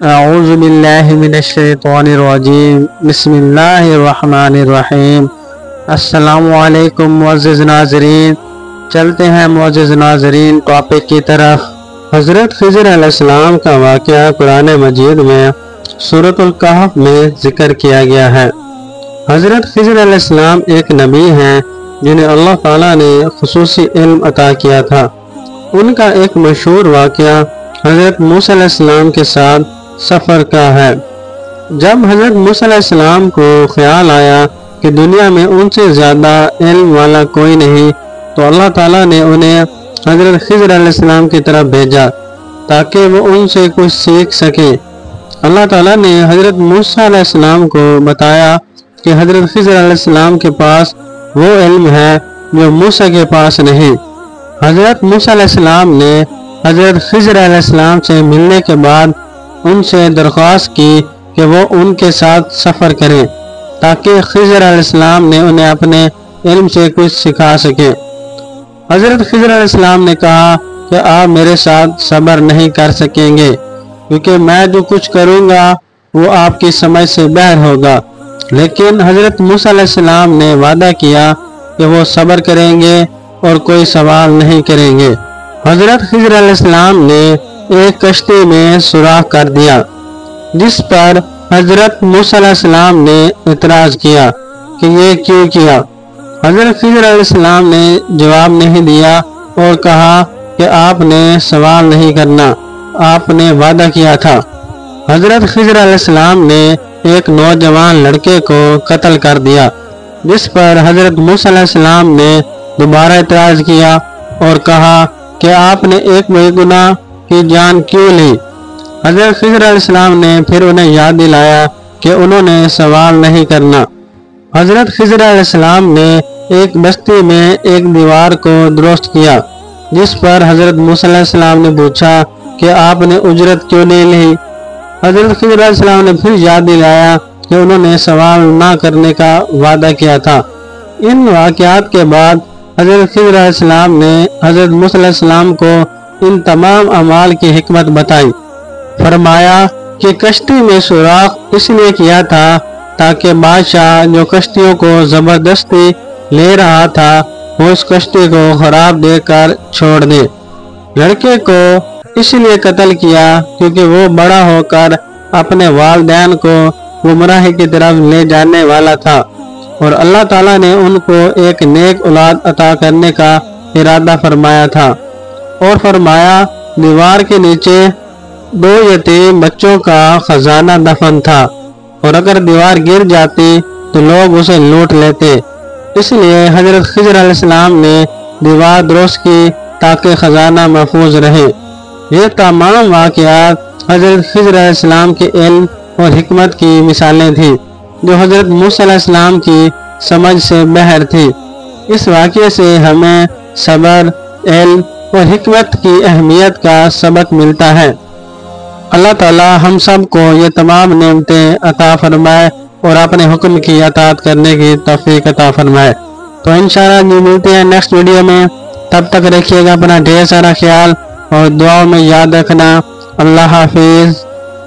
اعوذ باللہ من الشیطان الرجیم بسم اللہ الرحمن الرحیم۔ السلام علیکم معزز ناظرین، چلتے ہیں معزز ناظرین ٹاپک کی طرف۔ حضرت خضر علیہ السلام کا واقعہ قرآن مجید میں سورۃ الکہف میں ذکر کیا گیا ہے۔ حضرت خضر علیہ السلام ایک نبی ہیں جنہیں اللہ تعالیٰ نے خصوصی علم عطا کیا تھا۔ ان کا ایک مشہور واقعہ حضرت موسیٰ علیہ السلام کے ساتھ سفر کا ہے۔ جب حضرت موسیٰ علیہ السلام کو خیال آیا کہ دنیا میں ان سے زیادہ علم والا کوئی نہیں، تو اللہ تعالیٰ نے انہیں حضرت خضر علیہ السلام کی طرف بھیجا تاکہ وہ ان سے کچھ سیکھ سکیں۔ اللہ تعالیٰ نے حضرت موسیٰ علیہ السلام کو بتایا کہ حضرت خضر علیہ السلام کے پاس وہ علم ہے جو موسیٰ کے پاس نہیں۔ حضرت موسیٰ علیہ السلام نے حضرت خضر علیہ السلام سے ملنے کے بعد ان سے درخواست کی کہ وہ ان کے ساتھ سفر کریں تاکہ خضر علیہ السلام نے انہیں اپنے علم سے کچھ سکھا سکیں۔ حضرت خضر علیہ السلام نے کہا کہ آپ میرے ساتھ صبر نہیں کر سکیں گے، کیونکہ میں جو کچھ کروں گا وہ آپ کی سمجھ سے باہر ہوگا۔ لیکن حضرت موسیٰ علیہ السلام نے وعدہ کیا کہ وہ صبر کریں گے اور کوئی سوال نہیں کریں گے۔ حضرت خضر علیہ السلام نے ایک کشتی میں سوراخ کر دیا، جس پر حضرت موسیٰ علیہ السلام نے اعتراض کیا کہ یہ کیوں کیا۔ حضرت خضر علیہ السلام نے جواب نہیں دیا اور کہا کہ آپ نے سوال نہیں کرنا، آپ نے وعدہ کیا تھا۔ حضرت خضر علیہ السلام نے ایک نوجوان لڑکے کو قتل کر دیا، جس پر حضرت موسیٰ علیہ السلام نے دوبارہ اعتراض کیا اور کہا کہ آپ نے ایک بے گناہ کی جان کیوں لی۔ حضرت خضر علیہ السلام نے پھر انہیں یاد دلایا کہ انہوں نے سوال نہیں کرنا۔ حضرت خضر علیہ السلام نے ایک بستی میں ایک دیوار کو درست کیا، جس پر حضرت موسیٰ علیہ السلام نے پوچھا کہ آپ نے اجرت کیوں نہیں لی۔ حضرت خضر علیہ السلام نے پھر یاد دلایا کہ انہوں نے سوال نہ کرنے کا وعدہ کیا تھا۔ ان واقعات کے بعد حضرت خضر علیہ السلام نے حضرت موسیٰ علیہ السلام کو ان تمام اعمال کی حکمت بتائی۔ فرمایا کہ کشتی میں سوراخ اس لیے کیا تھا تاکہ بادشاہ جو کشتیوں کو زبردستی لے رہا تھا وہ اس کشتی کو خراب دے کر چھوڑ دے۔ لڑکے کو اس لیے قتل کیا کیونکہ وہ بڑا ہو کر اپنے والدین کو گمراہی کی طرف لے جانے والا تھا، اور اللہ تعالیٰ نے ان کو ایک نیک اولاد عطا کرنے کا ارادہ فرمایا تھا، اور فرمایا دیوار کے نیچے 2 یتیم بچوں کا خزانہ دفن تھا، اور اگر دیوار گر جاتی تو لوگ اسے لوٹ لیتے۔ اس لیے حضرت خضر علیہ السلام نے دیوار درست کی تاکہ خزانہ محفوظ رہے۔ یہ تمام واقعات حضرت خضر علیہ السلام کے علم اور حکمت کی مثالیں تھیں جو حضرت موسیٰ علیہ السلام کی سمجھ سے باہر تھی۔ اس واقعے سے ہمیں صبر، علم اور حکمت کی اہمیت کا سبق ملتا ہے۔ اللہ تعالی ہم سب کو یہ تمام نعمتیں عطا فرمائے اور اپنے حکم کی اطاعت کرنے کی توفیق عطا فرمائے۔ تو انشاءاللہ جی ملتے ہیں نیکسٹ ویڈیو میں، تب تک رکھیے گا اپنا ڈھیر سارا خیال اور دعاؤں میں یاد رکھنا۔ اللہ حافظ۔